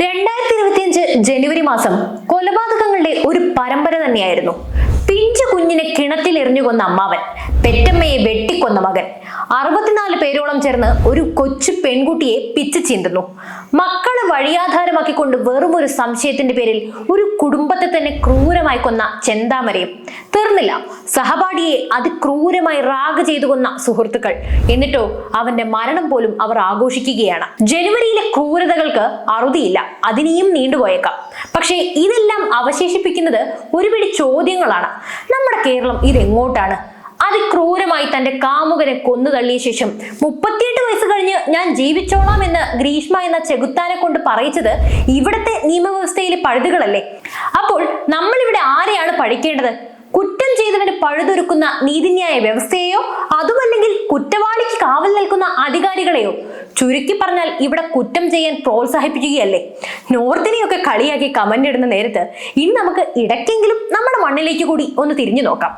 2025 ജനുവരി മാസം കൊലപാതകങ്ങളുടെ ഒരു പരമ്പര തന്നെയായിരുന്നു. പിഞ്ചു കുഞ്ഞിനെ കിണറ്റിൽ എറിഞ്ഞു കൊന്ന അമ്മാവൻ, പെറ്റമ്മയെ വെട്ടിക്കൊന്ന മകൻ, 64 പേരോളം ചേർന്ന് ഒരു കൊച്ചു പെൺകുട്ടിയെ പിച്ചു ചീന്തുന്നു. മക്കളെ വഴിയാധാരമാക്കിക്കൊണ്ട് വെറും ഒരു സംശയത്തിന്റെ പേരിൽ ഒരു കുടുംബത്തെ തന്നെ ക്രൂരമായി കൊന്ന ചെന്താമരയും. തീർന്നില്ല, സഹപാഠിയെ അതിക്രൂരമായി റാഗ് ചെയ്തു കൊന്ന സുഹൃത്തുക്കൾ. എന്നിട്ടോ അവന്റെ മരണം പോലും അവർ ആഘോഷിക്കുകയാണ്. ജനുവരിയിലെ ക്രൂരതകൾക്ക് അറുതിയില്ല, അതിനെയും നീണ്ടുപോയേക്കാം. പക്ഷേ ഇതെല്ലാം അവശേഷിപ്പിക്കുന്നത് ഒരുപിടി ചോദ്യങ്ങളാണ്. നമ്മുടെ കേരളം ഇതെങ്ങോട്ടാണ്? അതിക്രൂരമായി തന്റെ കാമുകനെ കൊന്നു തള്ളിയ ശേഷം 38 വയസ്സ് കഴിഞ്ഞ് ഞാൻ ജീവിച്ചോളാം എന്ന് ഗ്രീഷ്മ എന്ന ചെകുത്താനെ കൊണ്ട് പറയിച്ചത് ഇവിടത്തെ നിയമവ്യവസ്ഥയിലെ പഴുതുകളല്ലേ? അപ്പോൾ നമ്മൾ ഇവിടെ ആരെയാണ് പഴിക്കേണ്ടത്? കുറ്റം ചെയ്തവന് പഴുതൊരുക്കുന്ന നീതിന്യായ വ്യവസ്ഥയെയോ, അതുമല്ലെങ്കിൽ കുറ്റവാളിക്ക് കാവൽ നിൽക്കുന്ന അധികാരികളെയോ? ചുരുക്കി പറഞ്ഞാൽ ഇവിടെ കുറ്റം ചെയ്യാൻ പ്രോത്സാഹിപ്പിക്കുകയല്ലേ. നോർത്തിനെയൊക്കെ കളിയാക്കി കമന്റ് ഇടുന്ന നേരത്ത് ഇനി നമുക്ക് ഇടയ്ക്കെങ്കിലും നമ്മുടെ മണ്ണിലേക്ക് കൂടി ഒന്ന് തിരിഞ്ഞു നോക്കാം.